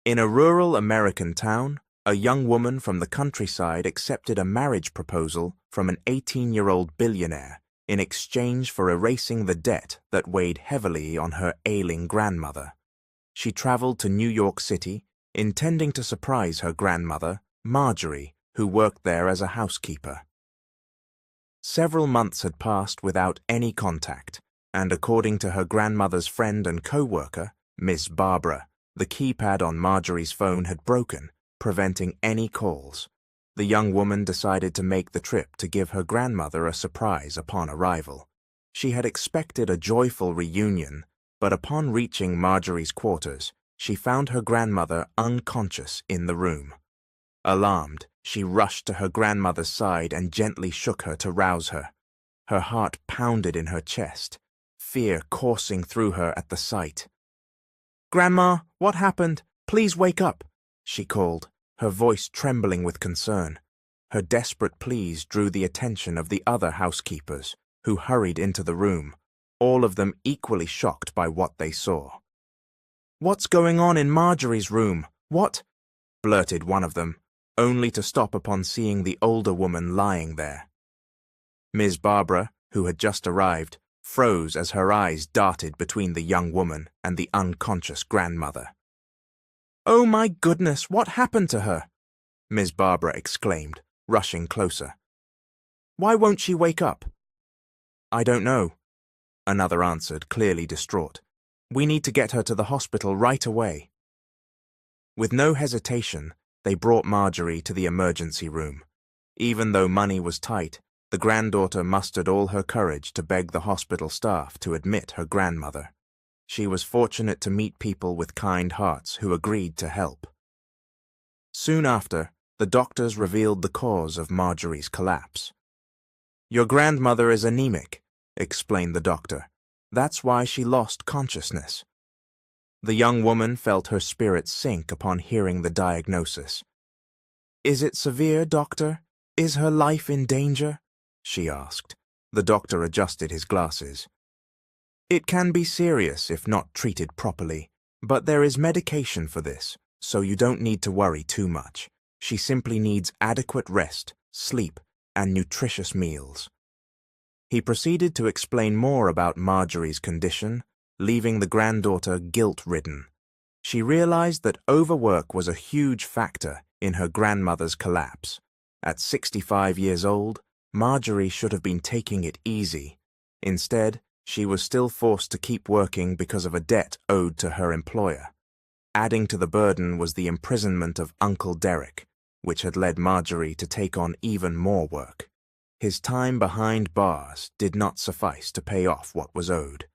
In a rural American town, a young woman from the countryside accepted a marriage proposal from an 18-year-old billionaire in exchange for erasing the debt that weighed heavily on her ailing grandmother. She traveled to New York City, intending to surprise her grandmother, Marjorie, who worked there as a housekeeper. Several months had passed without any contact, and according to her grandmother's friend and co-worker, Miss Barbara, the keypad on Marjorie's phone had broken, preventing any calls. The young woman decided to make the trip to give her grandmother a surprise upon arrival. She had expected a joyful reunion, but upon reaching Marjorie's quarters, she found her grandmother unconscious in the room. Alarmed, she rushed to her grandmother's side and gently shook her to rouse her. Her heart pounded in her chest, fear coursing through her at the sight. "Grandma, what happened? Please wake up," she called, her voice trembling with concern. Her desperate pleas drew the attention of the other housekeepers, who hurried into the room, all of them equally shocked by what they saw. "What's going on in Marjorie's room? What?" blurted one of them, only to stop upon seeing the older woman lying there. Ms. Barbara, who had just arrived, froze as her eyes darted between the young woman and the unconscious grandmother. "Oh my goodness, what happened to her?" Ms. Barbara exclaimed, rushing closer. "Why won't she wake up?" "I don't know," another answered, clearly distraught. "We need to get her to the hospital right away." With no hesitation, they brought Marjorie to the emergency room. Even though money was tight, the granddaughter mustered all her courage to beg the hospital staff to admit her grandmother. She was fortunate to meet people with kind hearts who agreed to help. Soon after, the doctors revealed the cause of Marjorie's collapse. "Your grandmother is anemic," explained the doctor. "That's why she lost consciousness." The young woman felt her spirits sink upon hearing the diagnosis. "Is it severe, doctor? Is her life in danger?" she asked. The doctor adjusted his glasses. "It can be serious if not treated properly, but there is medication for this, so you don't need to worry too much. She simply needs adequate rest, sleep, and nutritious meals." He proceeded to explain more about Marjorie's condition, leaving the granddaughter guilt-ridden. She realized that overwork was a huge factor in her grandmother's collapse. At 65 years old, Marjorie should have been taking it easy. Instead, she was still forced to keep working because of a debt owed to her employer. Adding to the burden was the imprisonment of Uncle Derek, which had led Marjorie to take on even more work. His time behind bars did not suffice to pay off what was owed.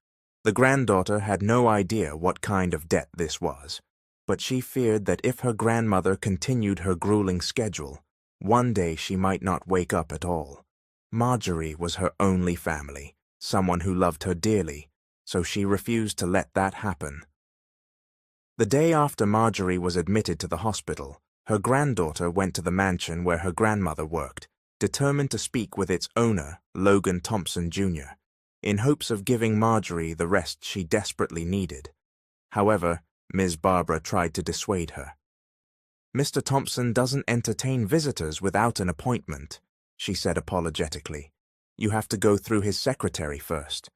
The granddaughter had no idea what kind of debt this was, but she feared that if her grandmother continued her grueling schedule, one day she might not wake up at all. Marjorie was her only family, someone who loved her dearly, so she refused to let that happen. The day after Marjorie was admitted to the hospital, her granddaughter went to the mansion where her grandmother worked, determined to speak with its owner, Logan Thompson Jr., in hopes of giving Marjorie the rest she desperately needed. However, Ms. Barbara tried to dissuade her. "Mr. Thompson doesn't entertain visitors without an appointment," she said apologetically. "You have to go through his secretary first."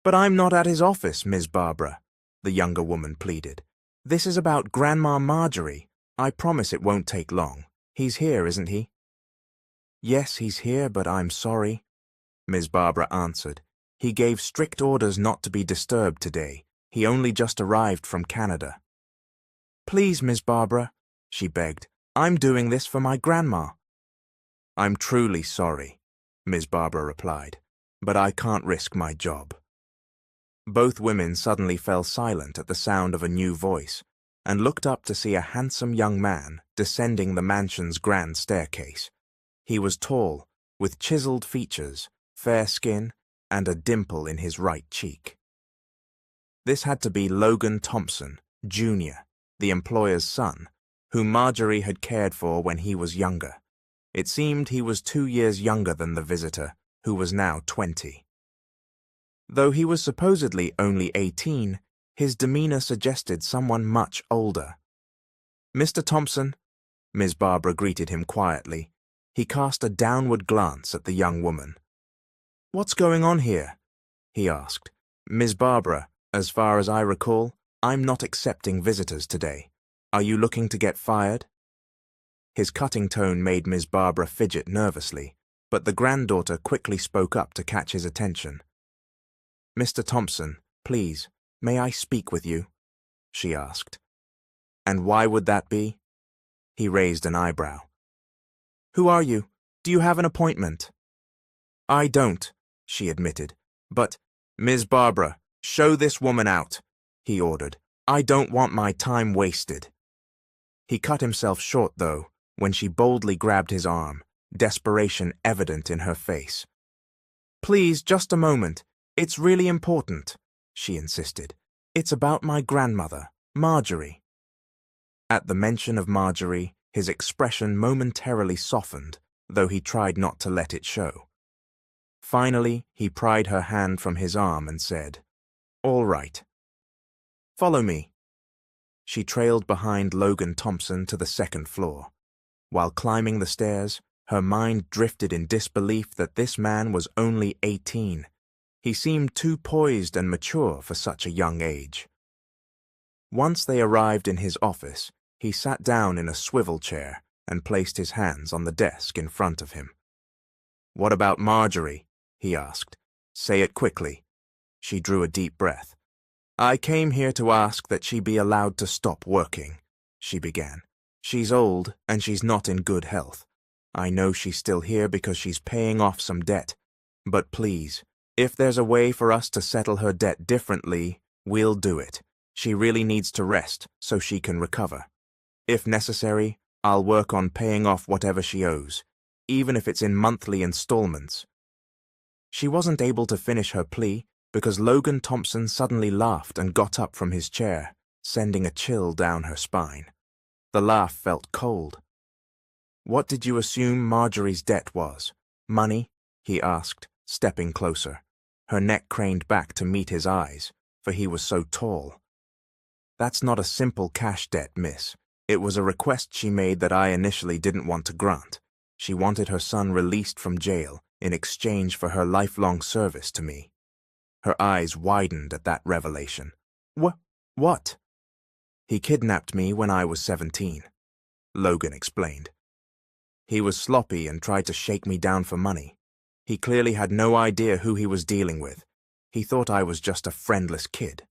"But I'm not at his office, Ms. Barbara," the younger woman pleaded. "This is about Grandma Marjorie. I promise it won't take long. He's here, isn't he?" "Yes, he's here, but I'm sorry," Ms. Barbara answered. "He gave strict orders not to be disturbed today. He only just arrived from Canada." "Please, Ms. Barbara," she begged. "I'm doing this for my grandma." "I'm truly sorry," Ms. Barbara replied, "but I can't risk my job." Both women suddenly fell silent at the sound of a new voice and looked up to see a handsome young man descending the mansion's grand staircase. He was tall, with chiseled features, fair skin, and a dimple in his right cheek. This had to be Logan Thompson, Jr., the employer's son, whom Marjorie had cared for when he was younger. It seemed he was 2 years younger than the visitor, who was now 20. Though he was supposedly only 18, his demeanor suggested someone much older. Mr. Thompson, Miss Barbara greeted him quietly. He cast a downward glance at the young woman. What's going on here? He asked. Miss Barbara, as far as I recall, I'm not accepting visitors today. Are you looking to get fired? His cutting tone made Miss Barbara fidget nervously, but the granddaughter quickly spoke up to catch his attention. Mr. Thompson, please, may I speak with you? She asked. And why would that be? He raised an eyebrow. Who are you? Do you have an appointment? I don't, she admitted. But, Ms. Barbara, show this woman out, he ordered. I don't want my time wasted. He cut himself short, though, when she boldly grabbed his arm, desperation evident in her face. Please, just a moment. It's really important, she insisted. It's about my grandmother, Marjorie. At the mention of Marjorie, his expression momentarily softened, though he tried not to let it show. Finally, he pried her hand from his arm and said, All right. Follow me. She trailed behind Logan Thompson to the second floor. While climbing the stairs, her mind drifted in disbelief that this man was only 18. He seemed too poised and mature for such a young age. Once they arrived in his office, he sat down in a swivel chair and placed his hands on the desk in front of him. What about Marjorie? He asked. Say it quickly. She drew a deep breath. I came here to ask that she be allowed to stop working, she began. She's old and she's not in good health. I know she's still here because she's paying off some debt. But please, if there's a way for us to settle her debt differently, we'll do it. She really needs to rest so she can recover. If necessary, I'll work on paying off whatever she owes, even if it's in monthly installments. She wasn't able to finish her plea because Logan Thompson suddenly laughed and got up from his chair, sending a chill down her spine. The laugh felt cold. What did you assume Marjorie's debt was? Money? He asked, stepping closer. Her neck craned back to meet his eyes, for he was so tall. That's not a simple cash debt, miss. It was a request she made that I initially didn't want to grant. She wanted her son released from jail in exchange for her lifelong service to me. Her eyes widened at that revelation. What? He kidnapped me when I was 17, Logan explained. He was sloppy and tried to shake me down for money. He clearly had no idea who he was dealing with. He thought I was just a friendless kid.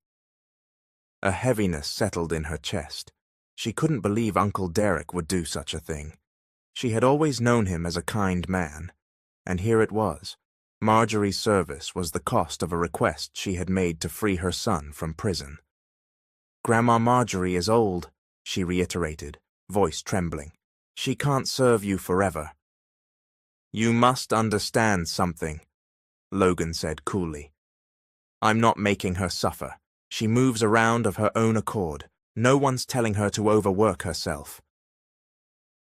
A heaviness settled in her chest. She couldn't believe Uncle Derek would do such a thing. She had always known him as a kind man, and here it was. Marjorie's service was the cost of a request she had made to free her son from prison. Grandma Marjorie is old, she reiterated, voice trembling. She can't serve you forever. You must understand something, Logan said coolly. I'm not making her suffer. She moves around of her own accord. No one's telling her to overwork herself.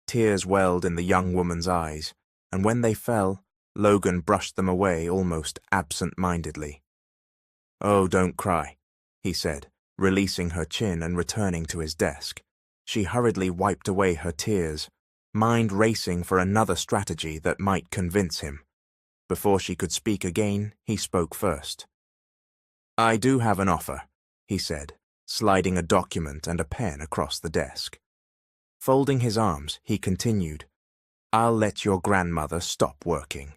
Tears welled in the young woman's eyes, and when they fell, Logan brushed them away almost absent-mindedly. Oh, don't cry, he said, releasing her chin and returning to his desk. She hurriedly wiped away her tears, mind racing for another strategy that might convince him. Before she could speak again, he spoke first. I do have an offer, he said, sliding a document and a pen across the desk. Folding his arms, he continued, I'll let your grandmother stop working.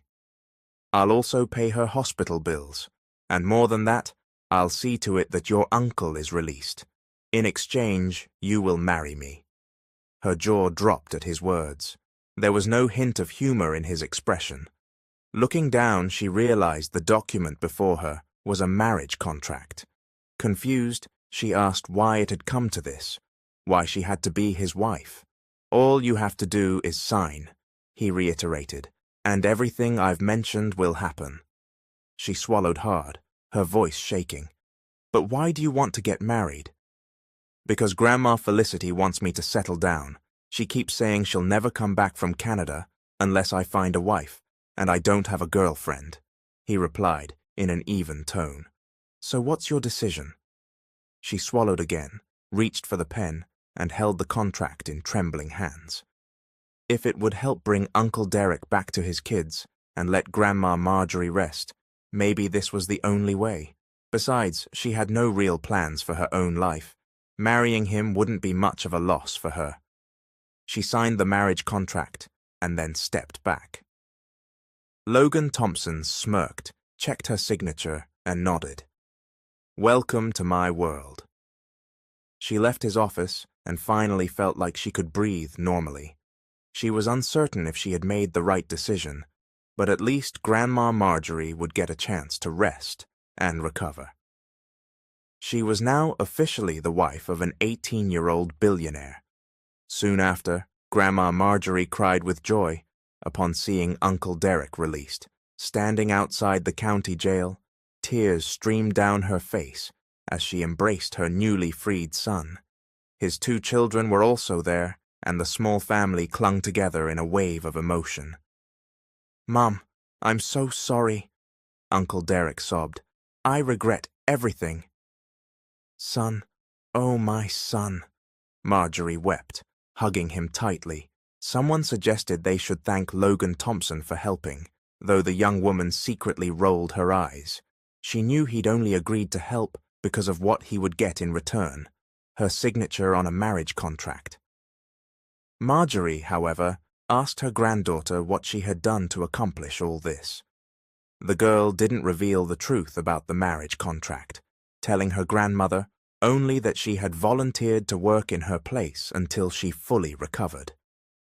I'll also pay her hospital bills, and more than that, I'll see to it that your uncle is released. In exchange, you will marry me. Her jaw dropped at his words. There was no hint of humor in his expression. Looking down, she realized the document before her was a marriage contract. Confused, she asked why it had come to this, why she had to be his wife. All you have to do is sign, he reiterated, and everything I've mentioned will happen. She swallowed hard, her voice shaking. But why do you want to get married? Because Grandma Felicity wants me to settle down. She keeps saying she'll never come back from Canada unless I find a wife, and I don't have a girlfriend, he replied in an even tone. So what's your decision? She swallowed again, reached for the pen, and held the contract in trembling hands. If it would help bring Uncle Derek back to his kids and let Grandma Marjorie rest, maybe this was the only way. Besides, she had no real plans for her own life. Marrying him wouldn't be much of a loss for her. She signed the marriage contract and then stepped back. Logan Thompson smirked, checked her signature, and nodded. "Welcome to my world." She left his office and finally felt like she could breathe normally. She was uncertain if she had made the right decision, but at least Grandma Marjorie would get a chance to rest and recover. She was now officially the wife of an 18-year-old billionaire. Soon after, Grandma Marjorie cried with joy upon seeing Uncle Derek released. Standing outside the county jail, tears streamed down her face as she embraced her newly freed son. His 2 children were also there, and the small family clung together in a wave of emotion. "Mom, I'm so sorry," Uncle Derek sobbed. "I regret everything." "Son, oh my son," Marjorie wept, hugging him tightly. Someone suggested they should thank Logan Thompson for helping, though the young woman secretly rolled her eyes. She knew he'd only agreed to help because of what he would get in return, her signature on a marriage contract. Marjorie, however, asked her granddaughter what she had done to accomplish all this. The girl didn't reveal the truth about the marriage contract, telling her grandmother only that she had volunteered to work in her place until she fully recovered.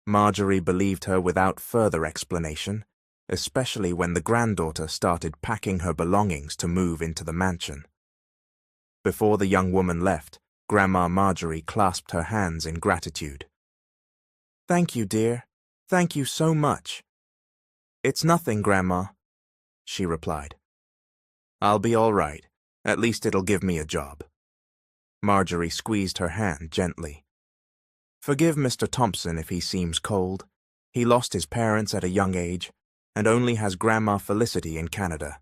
Marjorie believed her without further explanation, especially when the granddaughter started packing her belongings to move into the mansion. Before the young woman left, Grandma Marjorie clasped her hands in gratitude. "Thank you, dear. Thank you so much." "It's nothing, Grandma," she replied. "I'll be all right. At least it'll give me a job." Marjorie squeezed her hand gently. "Forgive Mr. Thompson if he seems cold. He lost his parents at a young age and only has Grandma Felicity in Canada.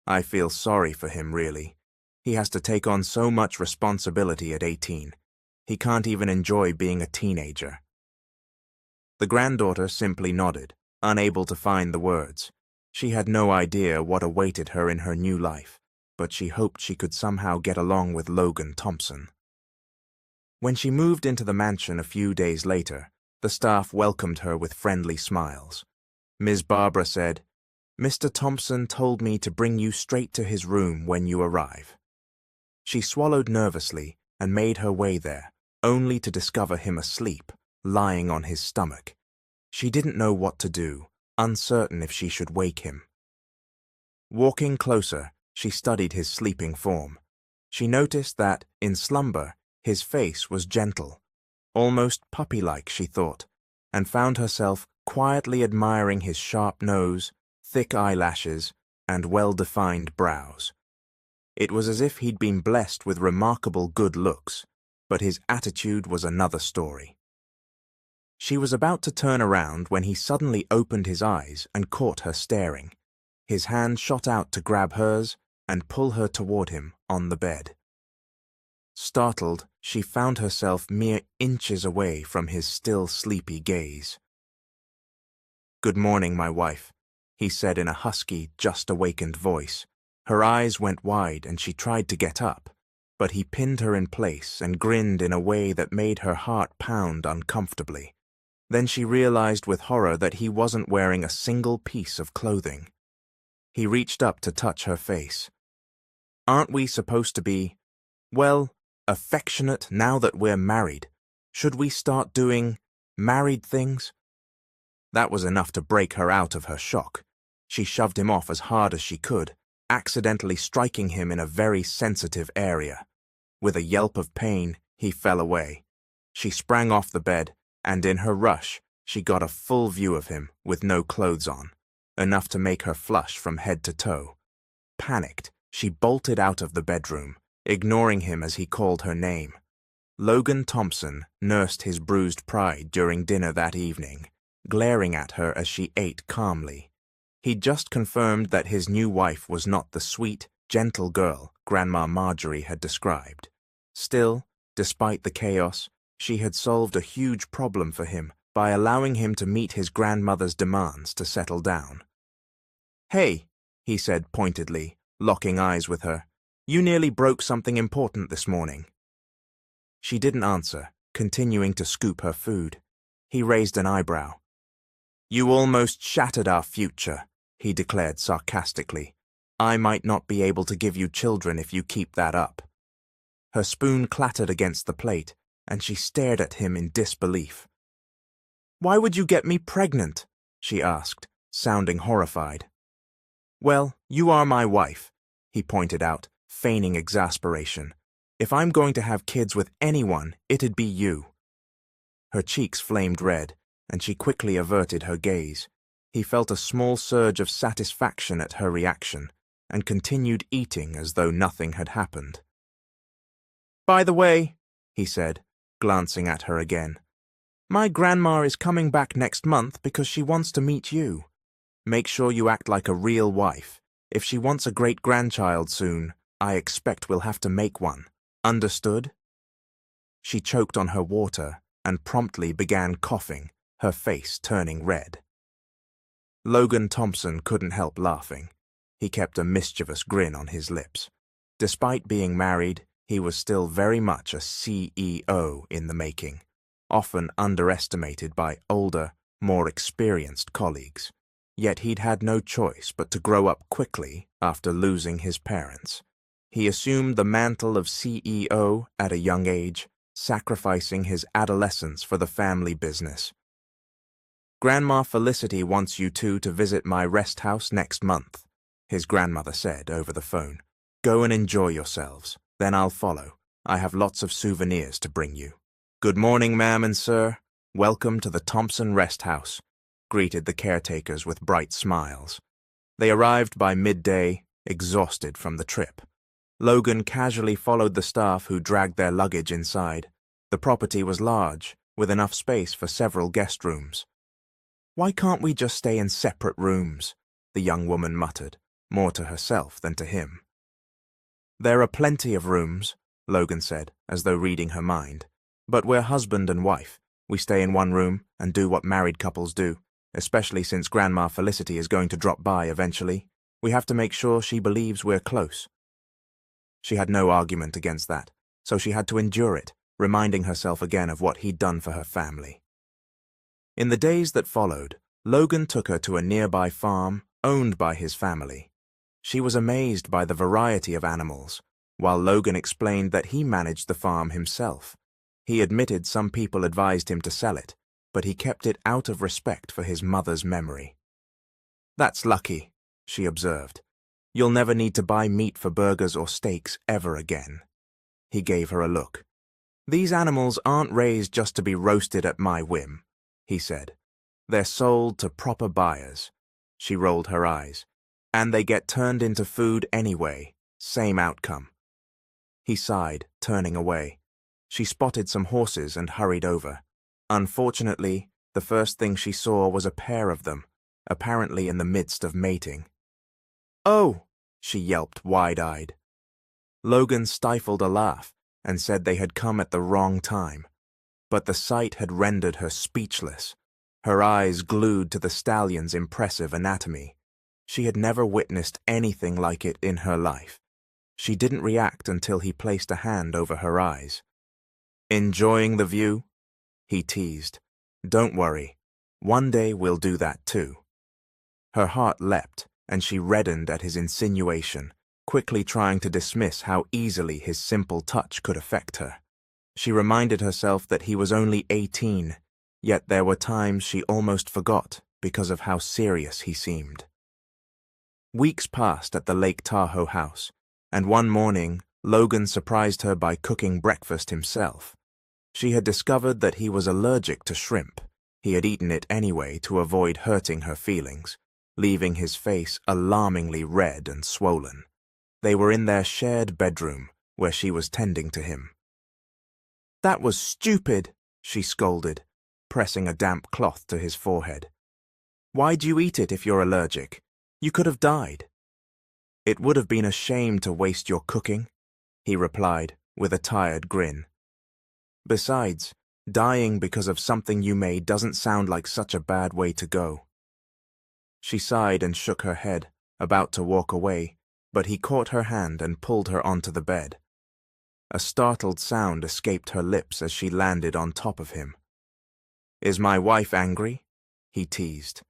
I feel sorry for him, really. He has to take on so much responsibility at 18. He can't even enjoy being a teenager." The granddaughter simply nodded, unable to find the words. She had no idea what awaited her in her new life, but she hoped she could somehow get along with Logan Thompson. When she moved into the mansion a few days later, the staff welcomed her with friendly smiles. Ms. Barbara said, "Mr. Thompson told me to bring you straight to his room when you arrive." She swallowed nervously and made her way there, only to discover him asleep, lying on his stomach. She didn't know what to do, uncertain if she should wake him. Walking closer, she studied his sleeping form. She noticed that, in slumber, his face was gentle, almost puppy-like, she thought, and found herself quietly admiring his sharp nose, thick eyelashes, and well-defined brows. It was as if he'd been blessed with remarkable good looks, but his attitude was another story. She was about to turn around when he suddenly opened his eyes and caught her staring. His hand shot out to grab hers and pull her toward him on the bed. Startled, she found herself mere inches away from his still sleepy gaze. "Good morning, my wife," he said in a husky, just-awakened voice. Her eyes went wide and she tried to get up, but he pinned her in place and grinned in a way that made her heart pound uncomfortably. Then she realized with horror that he wasn't wearing a single piece of clothing. He reached up to touch her face. "Aren't we supposed to be, well, affectionate now that we're married? Should we start doing married things?" That was enough to break her out of her shock. She shoved him off as hard as she could, accidentally striking him in a very sensitive area. With a yelp of pain, he fell away. She sprang off the bed, and in her rush, she got a full view of him with no clothes on, enough to make her flush from head to toe. Panicked, she bolted out of the bedroom, ignoring him as he called her name. Logan Thompson nursed his bruised pride during dinner that evening, glaring at her as she ate calmly. He'd just confirmed that his new wife was not the sweet, gentle girl Grandma Marjorie had described. Still, despite the chaos, She had solved a huge problem for him by allowing him to meet his grandmother's demands to settle down. "Hey," he said pointedly, locking eyes with her, "you nearly broke something important this morning." She didn't answer, continuing to scoop her food. He raised an eyebrow. "You almost shattered our future," he declared sarcastically. "I might not be able to give you children if you keep that up." Her spoon clattered against the plate, and she stared at him in disbelief. "Why would you get me pregnant?" she asked, sounding horrified. "Well, you are my wife," he pointed out, feigning exasperation. "If I'm going to have kids with anyone, it'd be you." Her cheeks flamed red, and she quickly averted her gaze. He felt a small surge of satisfaction at her reaction, and continued eating as though nothing had happened. "By the way," he said, glancing at her again, "my grandma is coming back next month because she wants to meet you. Make sure you act like a real wife. If she wants a great-grandchild soon, I expect we'll have to make one. Understood?" She choked on her water and promptly began coughing, her face turning red. Logan Thompson couldn't help laughing. He kept a mischievous grin on his lips. Despite being married, he was still very much a CEO in the making, often underestimated by older, more experienced colleagues. Yet he'd had no choice but to grow up quickly after losing his parents. He assumed the mantle of CEO at a young age, sacrificing his adolescence for the family business. "Grandma Felicity wants you two to visit my rest house next month," his grandmother said over the phone. "Go and enjoy yourselves. Then I'll follow. I have lots of souvenirs to bring you." "Good morning, ma'am and sir. Welcome to the Thompson Rest House," greeted the caretakers with bright smiles. They arrived by midday, exhausted from the trip. Logan casually followed the staff who dragged their luggage inside. The property was large, with enough space for several guest rooms. "Why can't we just stay in separate rooms?" the young woman muttered, more to herself than to him. "There are plenty of rooms," Logan said, as though reading her mind. "But we're husband and wife. We stay in one room and do what married couples do, especially since Grandma Felicity is going to drop by eventually. We have to make sure she believes we're close." She had no argument against that, so she had to endure it, reminding herself again of what he'd done for her family. In the days that followed, Logan took her to a nearby farm owned by his family. She was amazed by the variety of animals, while Logan explained that he managed the farm himself. He admitted some people advised him to sell it, but he kept it out of respect for his mother's memory. "That's lucky," she observed. "You'll never need to buy meat for burgers or steaks ever again." He gave her a look. "These animals aren't raised just to be roasted at my whim," he said. "They're sold to proper buyers." She rolled her eyes. "And they get turned into food anyway. Same outcome." He sighed, turning away. She spotted some horses and hurried over. Unfortunately, the first thing she saw was a pair of them, apparently in the midst of mating. "Oh!" she yelped wide-eyed. Logan stifled a laugh and said they had come at the wrong time. But the sight had rendered her speechless, her eyes glued to the stallion's impressive anatomy. She had never witnessed anything like it in her life. She didn't react until he placed a hand over her eyes. "Enjoying the view?" he teased. "Don't worry. One day we'll do that too." Her heart leapt, and she reddened at his insinuation, quickly trying to dismiss how easily his simple touch could affect her. She reminded herself that he was only 18, yet there were times she almost forgot because of how serious he seemed. Weeks passed at the Lake Tahoe house, and one morning Logan surprised her by cooking breakfast himself. She had discovered that he was allergic to shrimp. He had eaten it anyway to avoid hurting her feelings, leaving his face alarmingly red and swollen. They were in their shared bedroom, where she was tending to him. "That was stupid," she scolded, pressing a damp cloth to his forehead. "Why'd you eat it if you're allergic? You could have died." "It would have been a shame to waste your cooking," he replied, with a tired grin. "Besides, Dying because of something you made doesn't sound like such a bad way to go." She sighed and shook her head, about to walk away, but he caught her hand and pulled her onto the bed. A startled sound escaped her lips as she landed on top of him. "Is my wife angry?" he teased.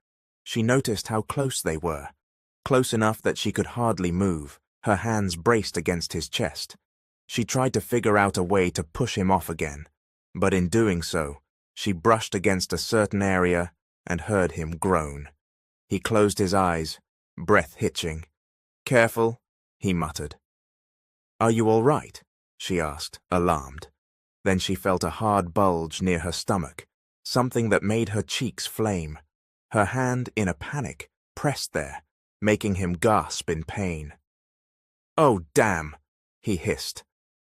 She noticed how close they were, close enough that she could hardly move, her hands braced against his chest. She tried to figure out a way to push him off again, but in doing so, she brushed against a certain area and heard him groan. He closed his eyes, breath hitching. "Careful," he muttered. "Are you all right?" she asked, alarmed. Then she felt a hard bulge near her stomach, something that made her cheeks flame. Her hand, in a panic, pressed there, making him gasp in pain. "Oh, damn!" he hissed.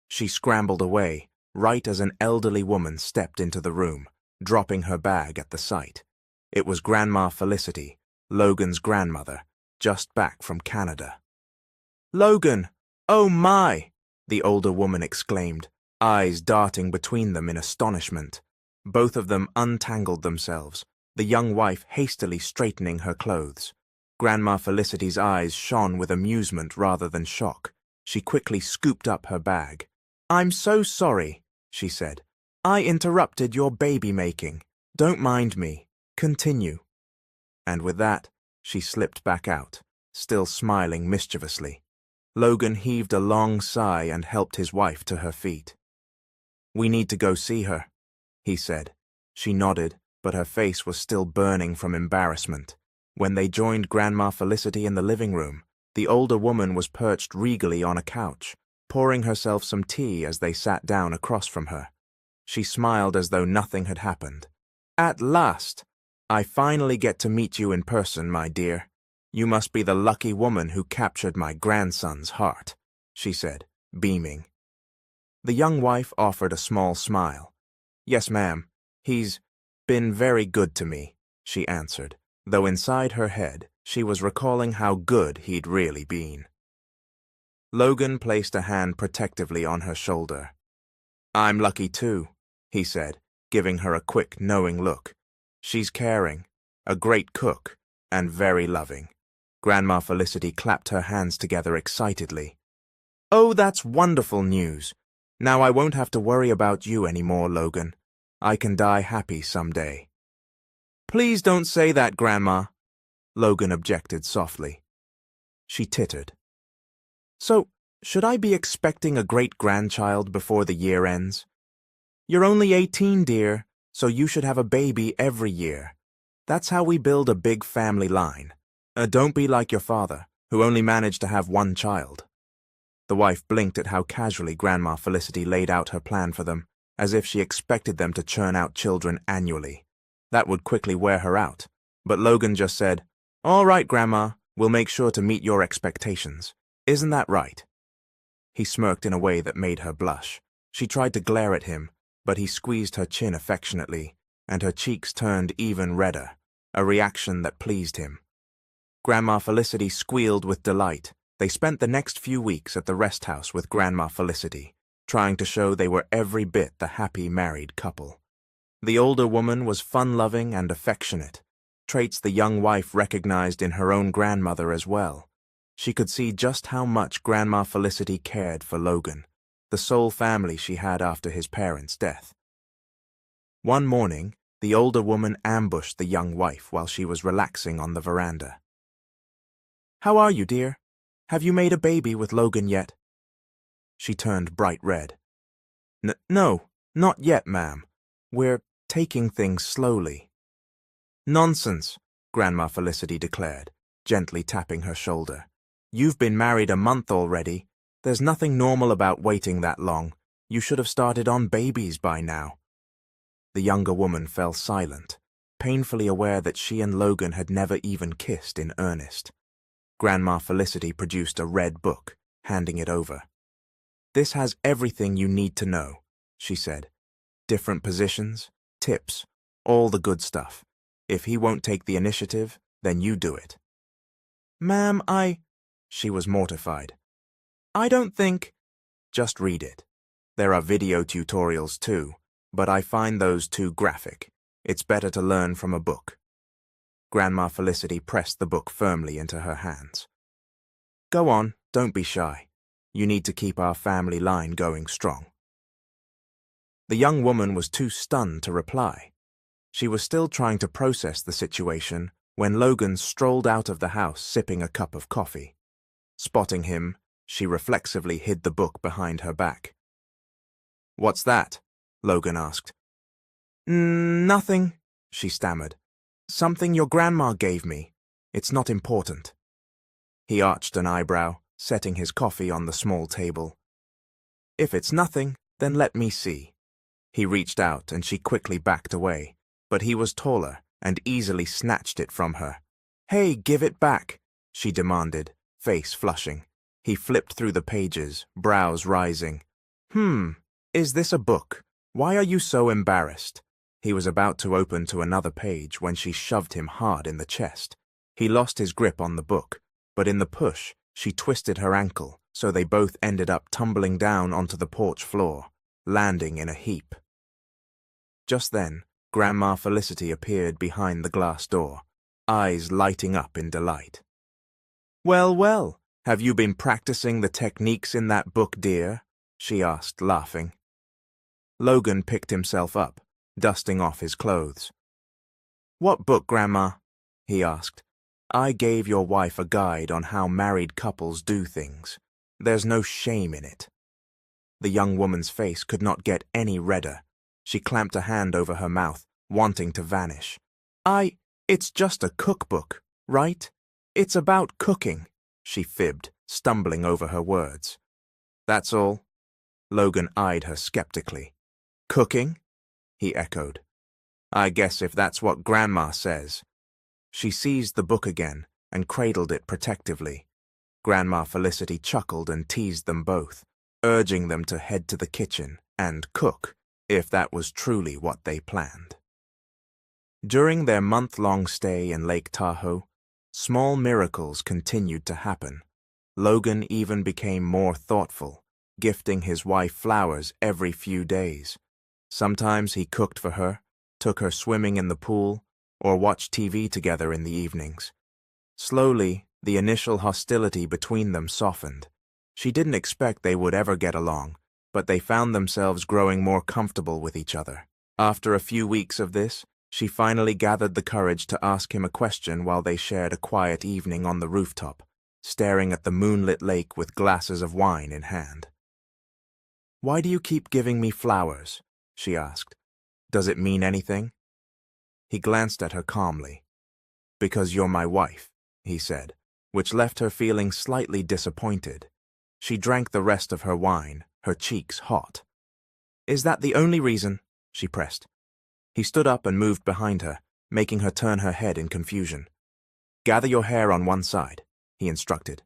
She scrambled away, right as an elderly woman stepped into the room, dropping her bag at the sight. It was Grandma Felicity, Logan's grandmother, just back from Canada. "Logan! Oh my!" the older woman exclaimed, eyes darting between them in astonishment. Both of them untangled themselves, the young wife hastily straightening her clothes. Grandma Felicity's eyes shone with amusement rather than shock. She quickly scooped up her bag. "I'm so sorry," she said. "I interrupted your baby-making. Don't mind me. Continue." And with that, she slipped back out, still smiling mischievously. Logan heaved a long sigh and helped his wife to her feet. "We need to go see her," he said. She nodded, but her face was still burning from embarrassment. When they joined Grandma Felicity in the living room, the older woman was perched regally on a couch, pouring herself some tea as they sat down across from her. She smiled as though nothing had happened. "At last! I finally get to meet you in person, my dear. You must be the lucky woman who captured my grandson's heart," she said, beaming. The young wife offered a small smile. "Yes, ma'am. He's been very good to me," she answered, though inside her head she was recalling how good he'd really been. Logan placed a hand protectively on her shoulder. "I'm lucky too," he said, giving her a quick, knowing look. "She's caring, a great cook, and very loving." Grandma Felicity clapped her hands together excitedly. "Oh, that's wonderful news. Now I won't have to worry about you anymore, Logan. I can die happy someday." "Please don't say that, Grandma," Logan objected softly. She tittered. "So, should I be expecting a great-grandchild before the year ends? You're only 18, dear, so you should have a baby every year. That's how we build a big family line. Don't be like your father, who only managed to have one child." The wife blinked at how casually Grandma Felicity laid out her plan for them, as if she expected them to churn out children annually. That would quickly wear her out, but Logan just said, "All right, Grandma, we'll make sure to meet your expectations. Isn't that right?" He smirked in a way that made her blush. She tried to glare at him, but he squeezed her chin affectionately, and her cheeks turned even redder, a reaction that pleased him. Grandma Felicity squealed with delight. They spent the next few weeks at the rest house with Grandma Felicity, trying to show they were every bit the happy married couple. The older woman was fun-loving and affectionate, traits the young wife recognized in her own grandmother as well. She could see just how much Grandma Felicity cared for Logan, the sole family she had after his parents' death. One morning, the older woman ambushed the young wife while she was relaxing on the veranda. "How are you, dear? Have you made a baby with Logan yet?" She turned bright red. No, not yet, ma'am. We're taking things slowly." "Nonsense," Grandma Felicity declared, gently tapping her shoulder. "You've been married a month already. There's nothing normal about waiting that long. You should have started on babies by now." The younger woman fell silent, painfully aware that she and Logan had never even kissed in earnest. Grandma Felicity produced a red book, handing it over. "This has everything you need to know," she said. "Different positions, tips, all the good stuff. If he won't take the initiative, then you do it." "Ma'am, She was mortified. "I don't think—" "Just read it. There are video tutorials too. but I find those too graphic. It's better to learn from a book." Grandma Felicity pressed the book firmly into her hands. "Go on, don't be shy. You need to keep our family line going strong." The young woman was too stunned to reply. She was still trying to process the situation when Logan strolled out of the house sipping a cup of coffee. Spotting him, she reflexively hid the book behind her back. "What's that?" Logan asked. Nothing," she stammered. "Something your grandma gave me. It's not important." He arched an eyebrow, setting his coffee on the small table. "If it's nothing, then let me see." He reached out and she quickly backed away, but he was taller and easily snatched it from her. "Hey, give it back," she demanded, face flushing. He flipped through the pages, brows rising. Is this a book? Why are you so embarrassed?" He was about to open to another page when she shoved him hard in the chest. He lost his grip on the book, but in the push, she twisted her ankle, so they both ended up tumbling down onto the porch floor, landing in a heap. Just then, Grandma Felicity appeared behind the glass door, eyes lighting up in delight. "Well, well, have you been practicing the techniques in that book, dear?" she asked, laughing. Logan picked himself up, dusting off his clothes. "What book, Grandma?" he asked. "I gave your wife a guide on how married couples do things. There's no shame in it." The young woman's face could not get any redder. She clamped a hand over her mouth, wanting to vanish. It's just a cookbook, right? It's about cooking," she fibbed, stumbling over her words. "That's all?" Logan eyed her skeptically. "Cooking?" he echoed. "I guess if that's what Grandma says." She seized the book again and cradled it protectively. Grandma Felicity chuckled and teased them both, urging them to head to the kitchen and cook, if that was truly what they planned. During their month-long stay in Lake Tahoe, small miracles continued to happen. Logan even became more thoughtful, gifting his wife flowers every few days. Sometimes he cooked for her, took her swimming in the pool, or watched TV together in the evenings. Slowly, the initial hostility between them softened. She didn't expect they would ever get along, but they found themselves growing more comfortable with each other. After a few weeks of this, she finally gathered the courage to ask him a question while they shared a quiet evening on the rooftop, staring at the moonlit lake with glasses of wine in hand. "Why do you keep giving me flowers?" she asked. "Does it mean anything?" He glanced at her calmly. "Because you're my wife," he said, which left her feeling slightly disappointed. She drank the rest of her wine, her cheeks hot. "Is that the only reason?" she pressed. He stood up and moved behind her, making her turn her head in confusion. "Gather your hair on one side," he instructed.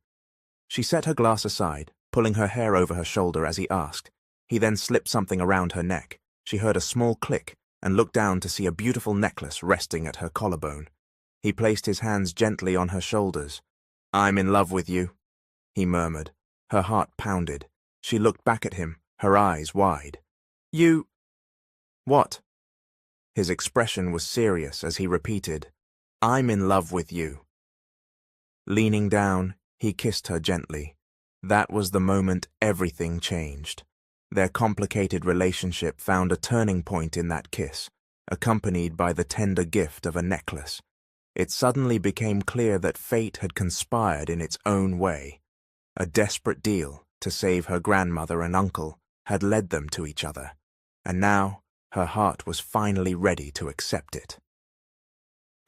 She set her glass aside, pulling her hair over her shoulder as he asked. He then slipped something around her neck. She heard a small click and looked down to see a beautiful necklace resting at her collarbone. He placed his hands gently on her shoulders. "I'm in love with you," he murmured. Her heart pounded. She looked back at him, her eyes wide. "You..." "What?" His expression was serious as he repeated, "I'm in love with you." Leaning down, he kissed her gently. That was the moment everything changed. Their complicated relationship found a turning point in that kiss, accompanied by the tender gift of a necklace. It suddenly became clear that fate had conspired in its own way. A desperate deal to save her grandmother and uncle had led them to each other, and now her heart was finally ready to accept it.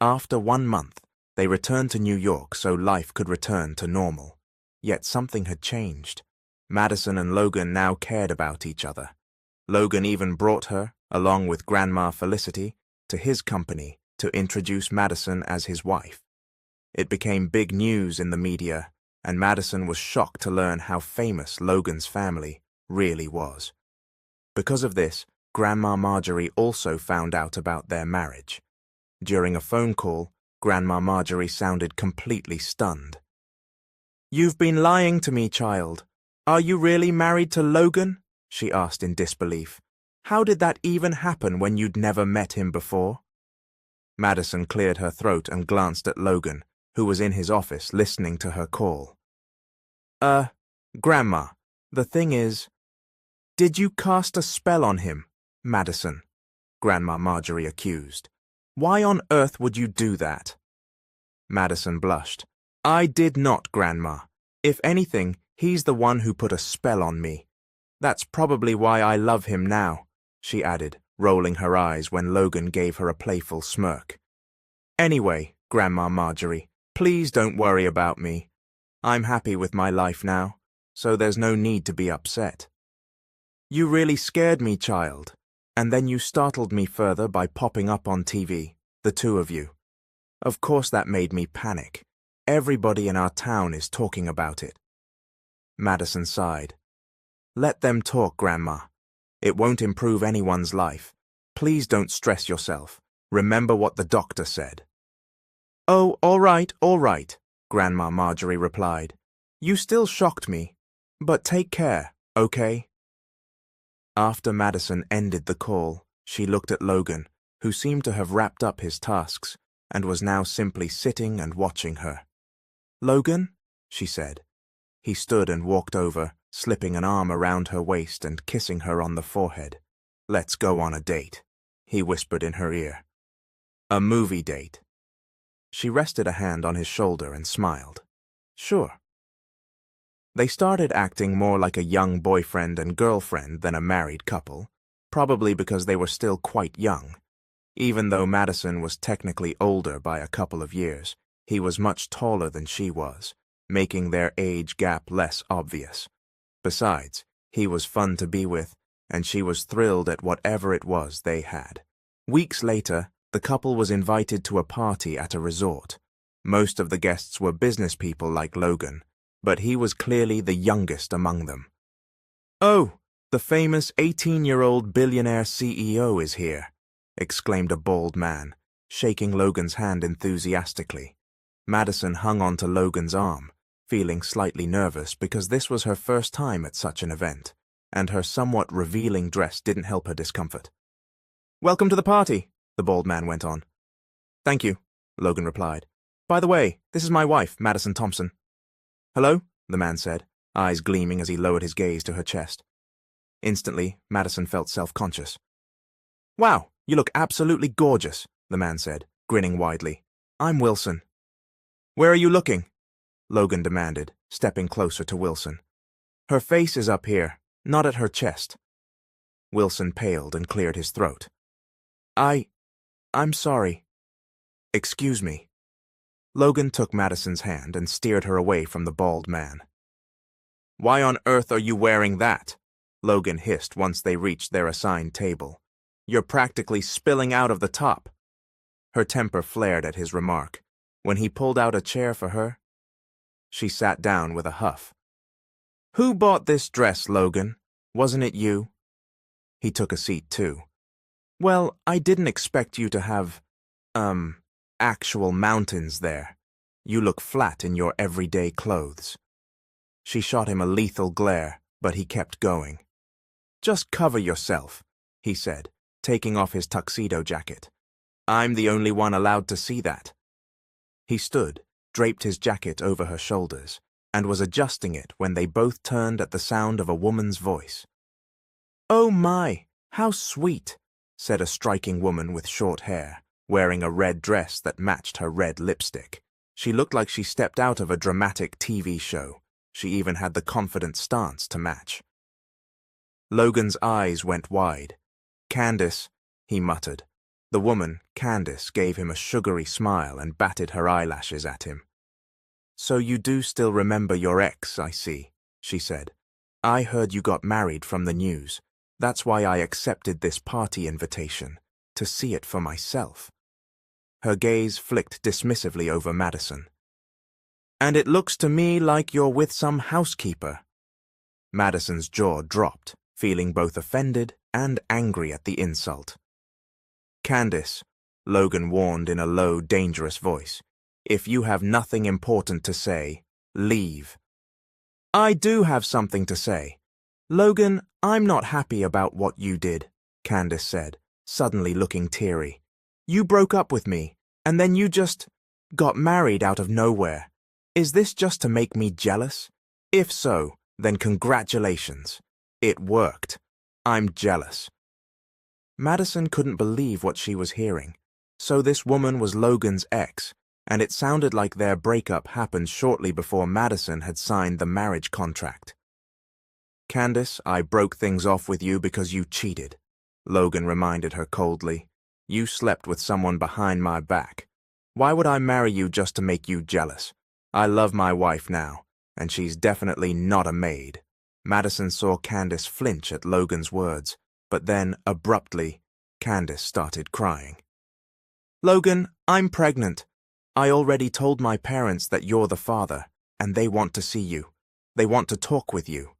After 1 month, they returned to New York so life could return to normal. Yet something had changed. Madison and Logan now cared about each other. Logan even brought her, along with Grandma Felicity, to his company to introduce Madison as his wife. It became big news in the media, and Madison was shocked to learn how famous Logan's family really was. Because of this, Grandma Marjorie also found out about their marriage. During a phone call, Grandma Marjorie sounded completely stunned. "You've been lying to me, child. Are you really married to Logan?" she asked in disbelief. How did that even happen when you'd never met him before? Madison cleared her throat and glanced at Logan, who was in his office listening to her call. Grandma, the thing is, did you cast a spell on him, Madison? Grandma Marjorie accused. Why on earth would you do that? Madison blushed. I did not, Grandma. If anything, he's the one who put a spell on me. That's probably why I love him now, she added, rolling her eyes when Logan gave her a playful smirk. Anyway, Grandma Marjorie, please don't worry about me. I'm happy with my life now, so there's no need to be upset. You really scared me, child, and then you startled me further by popping up on TV, the two of you. Of course that made me panic. Everybody in our town is talking about it. Madison sighed. Let them talk, Grandma. It won't improve anyone's life. Please don't stress yourself. Remember what the doctor said. Oh, all right, Grandma Marjorie replied. You still shocked me, but take care, okay? After Madison ended the call, she looked at Logan, who seemed to have wrapped up his tasks and was now simply sitting and watching her. Logan, she said. He stood and walked over, slipping an arm around her waist and kissing her on the forehead. Let's go on a date, he whispered in her ear. A movie date. She rested a hand on his shoulder and smiled. Sure. They started acting more like a young boyfriend and girlfriend than a married couple, probably because they were still quite young. Even though Madison was technically older by a couple of years, he was much taller than she was, making their age gap less obvious. Besides, he was fun to be with, and she was thrilled at whatever it was they had. Weeks later, the couple was invited to a party at a resort. Most of the guests were business people like Logan, but he was clearly the youngest among them. Oh, the famous 18-year-old billionaire CEO is here, exclaimed a bald man, shaking Logan's hand enthusiastically. Madison hung onto Logan's arm, feeling slightly nervous because this was her first time at such an event, and her somewhat revealing dress didn't help her discomfort. Welcome to the party, the bald man went on. Thank you, Logan replied. By the way, this is my wife, Madison Thompson. Hello, the man said, eyes gleaming as he lowered his gaze to her chest. Instantly, Madison felt self-conscious. Wow, you look absolutely gorgeous, the man said, grinning widely. I'm Wilson. Where are you looking? Logan demanded, stepping closer to Wilson. Her face is up here, not at her chest. Wilson paled and cleared his throat. I'm sorry. Excuse me. Logan took Madison's hand and steered her away from the bald man. Why on earth are you wearing that? Logan hissed once they reached their assigned table. You're practically spilling out of the top. Her temper flared at his remark. When he pulled out a chair for her, she sat down with a huff. Who bought this dress, Logan? Wasn't it you? He took a seat too. Well, I didn't expect you to have, actual mountains there. You look flat in your everyday clothes. She shot him a lethal glare, but he kept going. Just cover yourself, he said, taking off his tuxedo jacket. I'm the only one allowed to see that. He stood, draped his jacket over her shoulders, and was adjusting it when they both turned at the sound of a woman's voice. Oh my, how sweet, said a striking woman with short hair, wearing a red dress that matched her red lipstick. She looked like she stepped out of a dramatic TV show. She even had the confident stance to match. Logan's eyes went wide. Candace, he muttered. The woman, Candace, gave him a sugary smile and batted her eyelashes at him. So you do still remember your ex, I see, she said. I heard you got married from the news. That's why I accepted this party invitation, to see it for myself. Her gaze flicked dismissively over Madison. And it looks to me like you're with some housekeeper. Madison's jaw dropped, feeling both offended and angry at the insult. Candace, Logan warned in a low, dangerous voice, if you have nothing important to say, leave. I do have something to say. Logan, I'm not happy about what you did, Candace said, suddenly looking teary. You broke up with me, and then you just got married out of nowhere. Is this just to make me jealous? If so, then congratulations. It worked. I'm jealous. Madison couldn't believe what she was hearing. So this woman was Logan's ex, and it sounded like their breakup happened shortly before Madison had signed the marriage contract. Candace, I broke things off with you because you cheated, Logan reminded her coldly. You slept with someone behind my back. Why would I marry you just to make you jealous? I love my wife now, and she's definitely not a maid. Madison saw Candace flinch at Logan's words, but then, abruptly, Candace started crying. Logan, I'm pregnant. I already told my parents that you're the father, and they want to see you. They want to talk with you.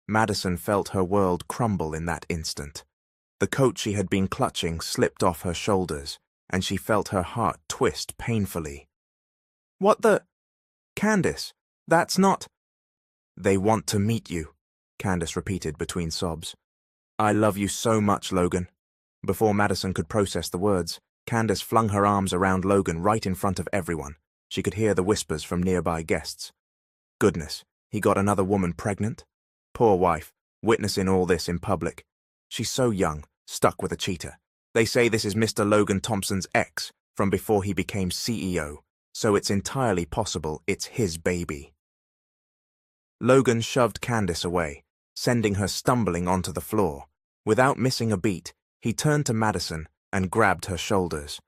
Madison felt her world crumble in that instant. The coat she had been clutching slipped off her shoulders, and she felt her heart twist painfully. What the? Candace, that's not… They want to meet you, Candace repeated between sobs. I love you so much, Logan. Before Madison could process the words, Candace flung her arms around Logan right in front of everyone. She could hear the whispers from nearby guests. Goodness, he got another woman pregnant? Poor wife, witnessing all this in public. She's so young, stuck with a cheater. They say this is Mr. Logan Thompson's ex from before he became CEO, so it's entirely possible it's his baby. Logan shoved Candace away, sending her stumbling onto the floor. Without missing a beat, he turned to Madison and grabbed her shoulders.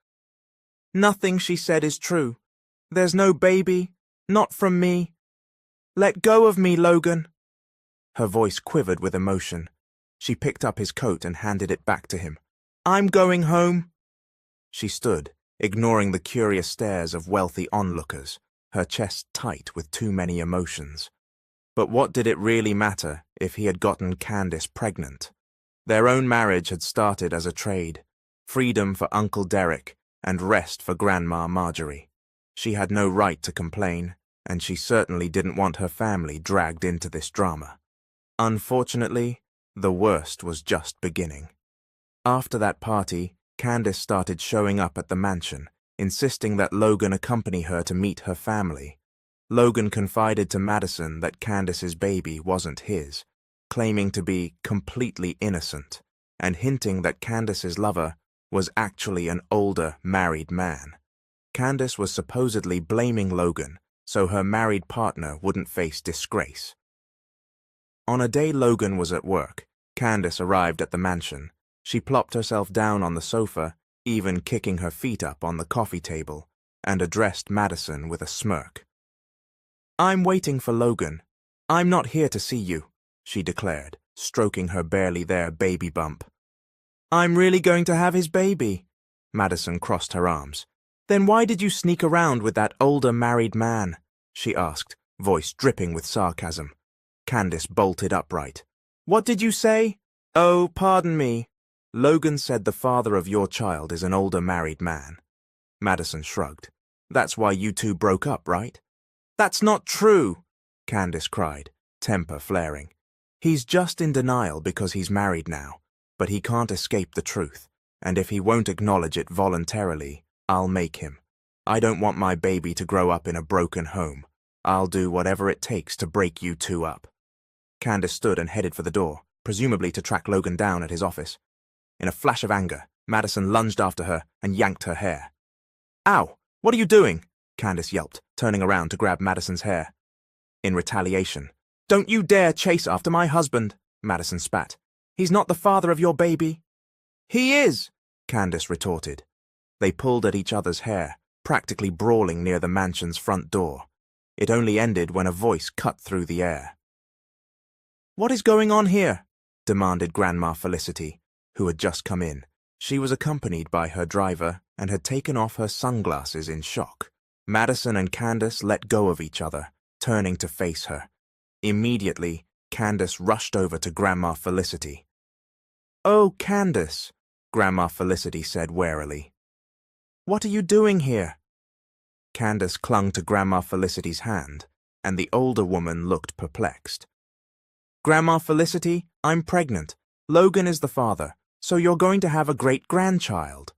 Nothing she said is true. There's no baby, not from me. Let go of me, Logan. Her voice quivered with emotion. She picked up his coat and handed it back to him. I'm going home. She stood, ignoring the curious stares of wealthy onlookers, her chest tight with too many emotions. But what did it really matter if he had gotten Candace pregnant? Their own marriage had started as a trade, freedom for Uncle Derek and rest for Grandma Marjorie. She had no right to complain, and she certainly didn't want her family dragged into this drama. Unfortunately, the worst was just beginning. After that party, Candace started showing up at the mansion, insisting that Logan accompany her to meet her family. Logan confided to Madison that Candace's baby wasn't his, claiming to be completely innocent, and hinting that Candace's lover was actually an older, married man. Candace was supposedly blaming Logan so her married partner wouldn't face disgrace. On a day Logan was at work, Candace arrived at the mansion. She plopped herself down on the sofa, even kicking her feet up on the coffee table, and addressed Madison with a smirk. I'm waiting for Logan. I'm not here to see you, she declared, stroking her barely there baby bump. I'm really going to have his baby. Madison crossed her arms. Then why did you sneak around with that older married man? She asked, voice dripping with sarcasm. Candace bolted upright. What did you say? Oh, pardon me. Logan said the father of your child is an older married man. Madison shrugged. That's why you two broke up, right? That's not true, Candace cried, temper flaring. He's just in denial because he's married now, but he can't escape the truth, and if he won't acknowledge it voluntarily, I'll make him. I don't want my baby to grow up in a broken home. I'll do whatever it takes to break you two up. Candace stood and headed for the door, presumably to track Logan down at his office. In a flash of anger, Madison lunged after her and yanked her hair. Ow! What are you doing? Candace yelped, turning around to grab Madison's hair. In retaliation, Don't you dare chase after my husband, Madison spat. He's not the father of your baby. He is, Candace retorted. They pulled at each other's hair, practically brawling near the mansion's front door. It only ended when a voice cut through the air. What is going on here? Demanded Grandma Felicity, who had just come in. She was accompanied by her driver and had taken off her sunglasses in shock. Madison and Candace let go of each other, turning to face her. Immediately, Candace rushed over to Grandma Felicity. Oh, Candace, Grandma Felicity said warily. What are you doing here? Candace clung to Grandma Felicity's hand, and the older woman looked perplexed. Grandma Felicity, I'm pregnant. Logan is the father, so you're going to have a great-grandchild."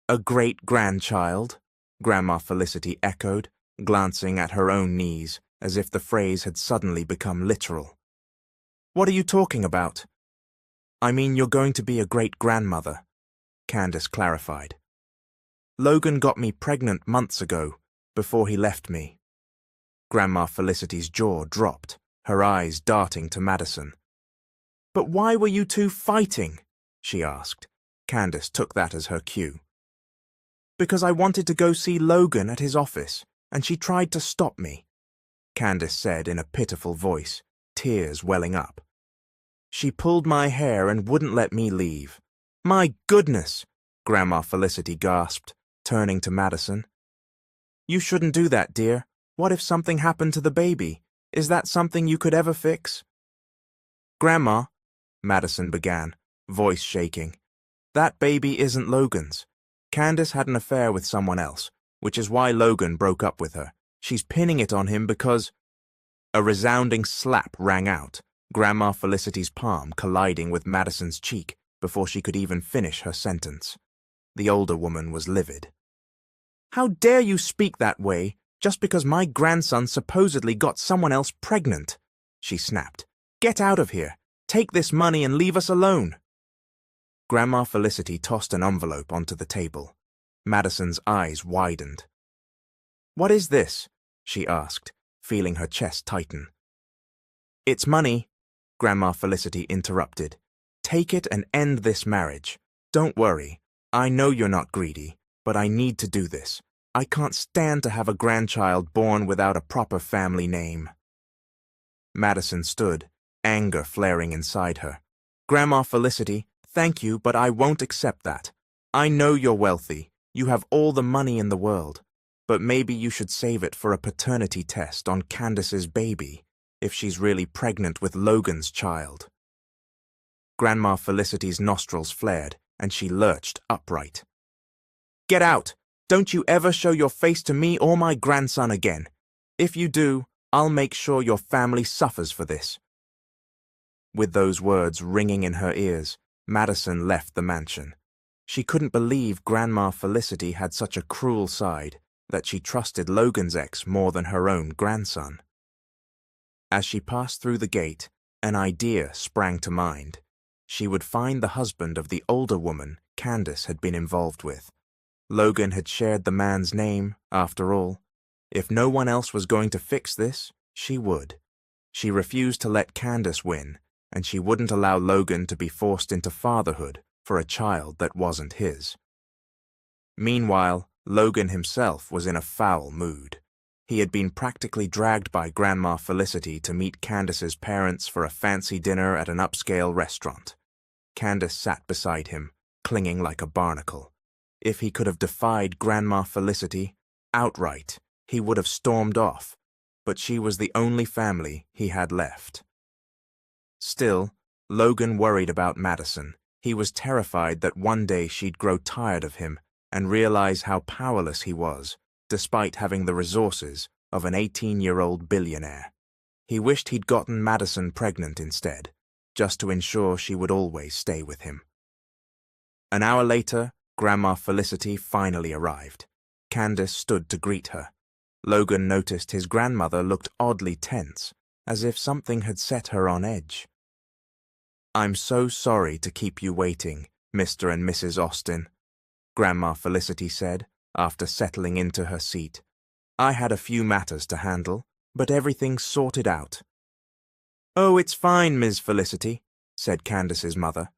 "A great-grandchild?" Grandma Felicity echoed, glancing at her own knees, as if the phrase had suddenly become literal. "What are you talking about?" "I mean you're going to be a great-grandmother," Candace clarified. "Logan got me pregnant months ago, before he left me." Grandma Felicity's jaw dropped, her eyes darting to Madison. "But why were you two fighting?" she asked. Candace took that as her cue. "Because I wanted to go see Logan at his office, and she tried to stop me," Candace said in a pitiful voice, tears welling up. "She pulled my hair and wouldn't let me leave." "My goodness!" Grandma Felicity gasped, turning to Madison. "You shouldn't do that, dear. What if something happened to the baby? Is that something you could ever fix?" "Grandma," Madison began, voice shaking, "that baby isn't Logan's. Candace had an affair with someone else, which is why Logan broke up with her. She's pinning it on him because—" A resounding slap rang out, Grandma Felicity's palm colliding with Madison's cheek before she could even finish her sentence. The older woman was livid. "How dare you speak that way, just because my grandson supposedly got someone else pregnant?" she snapped. "Get out of here. Take this money and leave us alone." Grandma Felicity tossed an envelope onto the table. Madison's eyes widened. "What is this?" she asked, feeling her chest tighten. "It's money," Grandma Felicity interrupted. "Take it and end this marriage. Don't worry. I know you're not greedy, but I need to do this. I can't stand to have a grandchild born without a proper family name." Madison stood, anger flaring inside her. "Grandma Felicity, thank you, but I won't accept that. I know you're wealthy. You have all the money in the world. But maybe you should save it for a paternity test on Candace's baby, if she's really pregnant with Logan's child." Grandma Felicity's nostrils flared, and she lurched upright. "Get out! Don't you ever show your face to me or my grandson again. If you do, I'll make sure your family suffers for this." With those words ringing in her ears, Madison left the mansion. She couldn't believe Grandma Felicity had such a cruel side, that she trusted Logan's ex more than her own grandson. As she passed through the gate, an idea sprang to mind. She would find the husband of the older woman Candace had been involved with. Logan had shared the man's name, after all. If no one else was going to fix this, she would. She refused to let Candace win, and she wouldn't allow Logan to be forced into fatherhood for a child that wasn't his. Meanwhile, Logan himself was in a foul mood. He had been practically dragged by Grandma Felicity to meet Candace's parents for a fancy dinner at an upscale restaurant. Candace sat beside him, clinging like a barnacle. If he could have defied Grandma Felicity, outright, he would have stormed off, but she was the only family he had left. Still, Logan worried about Madison. He was terrified that one day she'd grow tired of him and realize how powerless he was, despite having the resources of an 18-year-old billionaire. He wished he'd gotten Madison pregnant instead, just to ensure she would always stay with him. An hour later, Grandma Felicity finally arrived. Candace stood to greet her. Logan noticed his grandmother looked oddly tense, as if something had set her on edge. "I'm so sorry to keep you waiting, Mr. and Mrs. Austin," Grandma Felicity said, after settling into her seat. "I had a few matters to handle, but everything's sorted out." "Oh, it's fine, Ms. Felicity," said Candace's mother.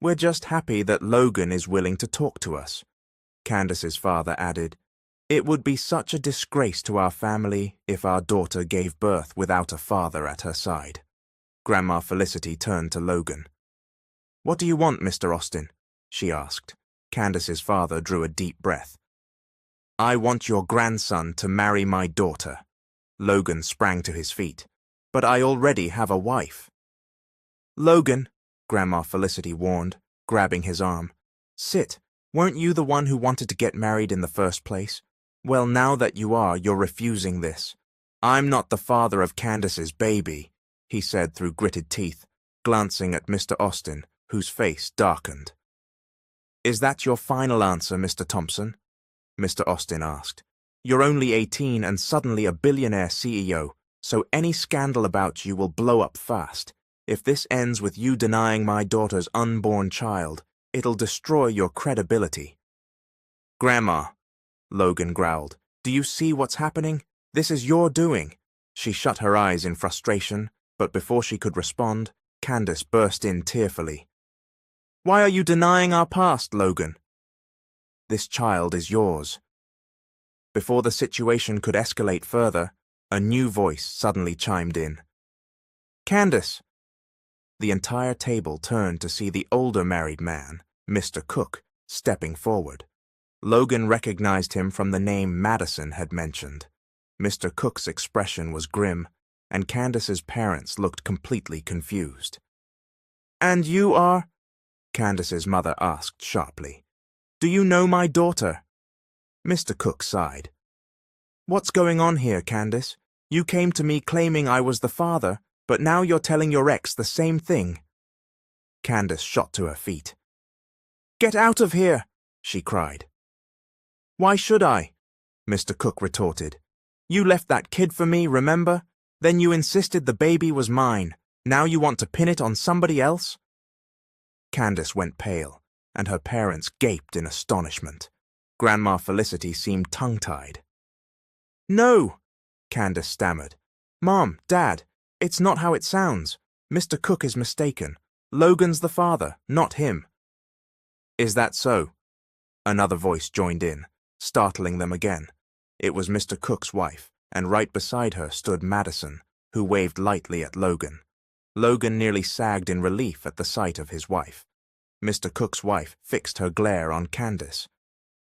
"We're just happy that Logan is willing to talk to us." Candace's father added, "It would be such a disgrace to our family if our daughter gave birth without a father at her side." Grandma Felicity turned to Logan. "What do you want, Mr. Austin?" she asked. Candace's father drew a deep breath. "I want your grandson to marry my daughter." Logan sprang to his feet. "But I already have a wife." "Logan," Grandma Felicity warned, grabbing his arm. "Sit. Weren't you the one who wanted to get married in the first place? Well, now that you are, you're refusing this. I'm not the father of Candace's baby," he said through gritted teeth. glancing at Mr. Austin, whose face darkened. "Is that your final answer, Mr. Thompson?" Mr. Austin asked. "You're only 18 and suddenly a billionaire CEO, so any scandal about you will blow up fast. If this ends with you denying my daughter's unborn child, it'll destroy your credibility." "Grandma," Logan growled, "do you see what's happening? This is your doing." She shut her eyes in frustration, but before she could respond, Candace burst in tearfully. "Why are you denying our past, Logan?" "This child is yours." Before the situation could escalate further, a new voice suddenly chimed in. "Candace!" The entire table turned to see the older married man, Mr. Cook, stepping forward. Logan recognized him from the name Madison had mentioned. Mr. Cook's expression was grim, and Candace's parents looked completely confused. "And you are?" Candace's mother asked sharply. "Do you know my daughter?" Mr. Cook sighed. "What's going on here, Candace? You came to me claiming I was the father, but now you're telling your ex the same thing." Candace shot to her feet. "Get out of here!" she cried. "Why should I?" Mr. Cook retorted. "You left that kid for me, remember? Then you insisted the baby was mine. Now you want to pin it on somebody else?" Candace went pale, and her parents gaped in astonishment. Grandma Felicity seemed tongue-tied. "No," Candace stammered. "Mom, Dad, it's not how it sounds. Mr. Cook is mistaken. Logan's the father, not him." "Is that so?" Another voice joined in, startling them again. It was Mr. Cook's wife, and right beside her stood Madison, who waved lightly at Logan. Logan nearly sagged in relief at the sight of his wife. Mr. Cook's wife fixed her glare on Candace.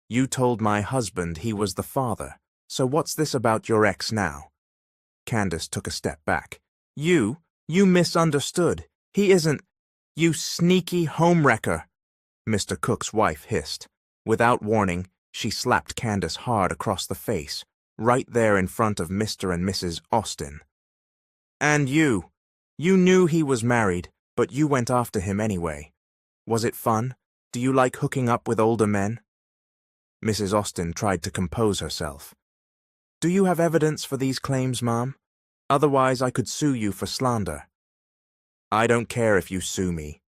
"You told my husband he was the father, so what's this about your ex now?" Candace took a step back. You misunderstood. He isn't—" "You sneaky homewrecker," Mr. Cook's wife hissed. Without warning, she slapped Candace hard across the face, right there in front of Mr. and Mrs. Austin. "And you knew he was married, but you went after him anyway. Was it fun? Do you like hooking up with older men?" Mrs. Austin tried to compose herself. "Do you have evidence for these claims, Mom? Otherwise, I could sue you for slander." "I don't care if you sue me,"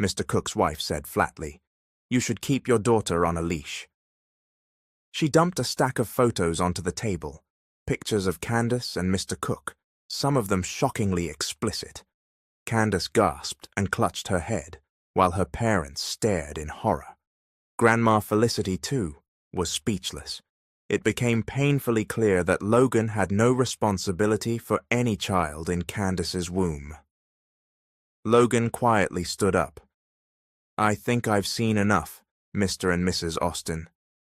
Mr. Cook's wife said flatly. "You should keep your daughter on a leash." She dumped a stack of photos onto the table, pictures of Candace and Mr. Cook, some of them shockingly explicit. Candace gasped and clutched her head, while her parents stared in horror. Grandma Felicity, too, was speechless. It became painfully clear that Logan had no responsibility for any child in Candace's womb. Logan quietly stood up. "I think I've seen enough, Mr. and Mrs. Austin.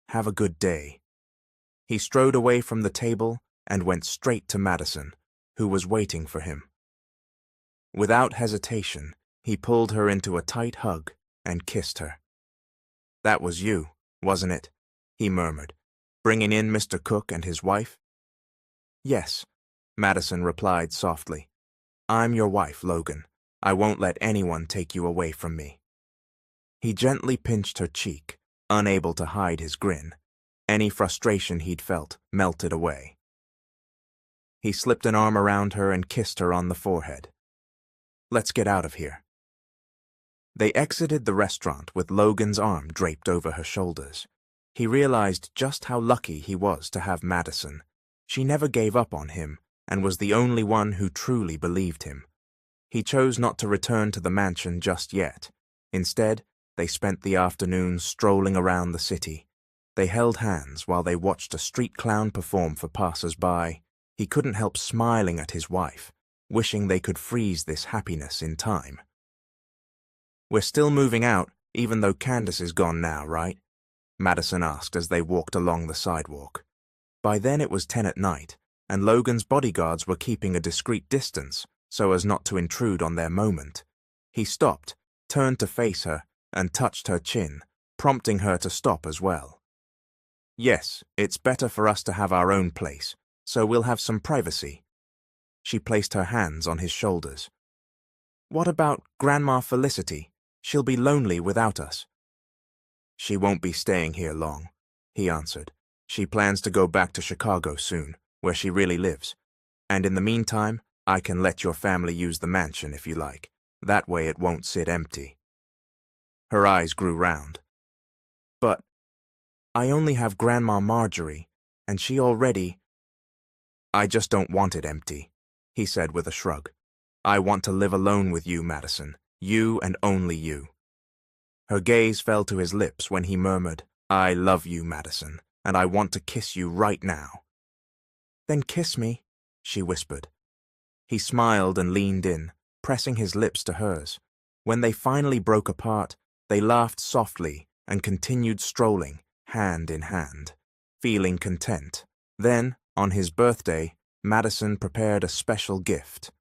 Have a good day." He strode away from the table and went straight to Madison, who was waiting for him. Without hesitation, he pulled her into a tight hug and kissed her. "That was you, wasn't it?" he murmured, bringing in Mr. Cook and his wife. "Yes," Madison replied softly. "I'm your wife, Logan. I won't let anyone take you away from me." He gently pinched her cheek, unable to hide his grin. Any frustration he'd felt melted away. He slipped an arm around her and kissed her on the forehead. "Let's get out of here." They exited the restaurant with Logan's arm draped over her shoulders. He realized just how lucky he was to have Madison. She never gave up on him and was the only one who truly believed him. He chose not to return to the mansion just yet. Instead, they spent the afternoon strolling around the city. They held hands while they watched a street clown perform for passers-by. He couldn't help smiling at his wife, wishing they could freeze this happiness in time. "We're still moving out, even though Candace is gone now, right?" Madison asked as they walked along the sidewalk. By then it was 10 at night, and Logan's bodyguards were keeping a discreet distance so as not to intrude on their moment. He stopped, turned to face her, and touched her chin, prompting her to stop as well. "Yes, it's better for us to have our own place, so we'll have some privacy." She placed her hands on his shoulders. What about Grandma Felicity? She'll be lonely without us. She won't be staying here long, he answered. She plans to go back to Chicago soon, where she really lives. And in the meantime, I can let your family use the mansion if you like. That way it won't sit empty. Her eyes grew round. But I only have Grandma Marjorie, and she already— I just don't want it empty, he said with a shrug. I want to live alone with you, Madison. You and only you. Her gaze fell to his lips when he murmured, I love you, Madison, and I want to kiss you right now. Then kiss me, she whispered. He smiled and leaned in, pressing his lips to hers. When they finally broke apart, they laughed softly and continued strolling, hand in hand, feeling content. Then, on his birthday, Madison prepared a special gift.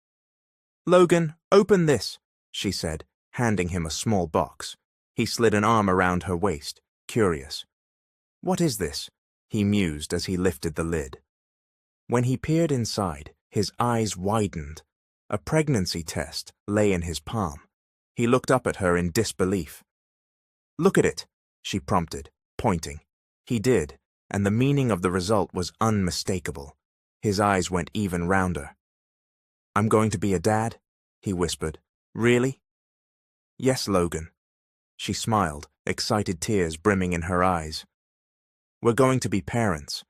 Logan, open this, she said, handing him a small box. He slid an arm around her waist, curious. What is this? He mused as he lifted the lid. When he peered inside, his eyes widened. A pregnancy test lay in his palm. He looked up at her in disbelief. Look at it, she prompted, pointing. He did, and the meaning of the result was unmistakable. His eyes went even rounder. I'm going to be a dad, he whispered. Really? Yes, Logan. She smiled, excited tears brimming in her eyes. We're going to be parents.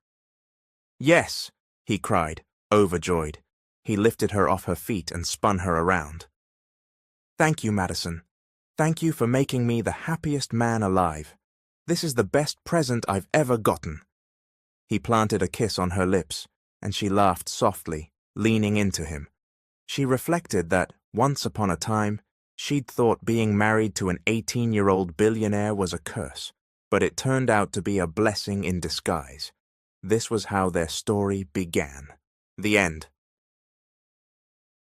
Yes, he cried, overjoyed. He lifted her off her feet and spun her around. Thank you, Madison. Thank you for making me the happiest man alive. This is the best present I've ever gotten. He planted a kiss on her lips, and she laughed softly, leaning into him. She reflected that, once upon a time, she'd thought being married to an 18-year-old billionaire was a curse, but it turned out to be a blessing in disguise. This was how their story began. The end.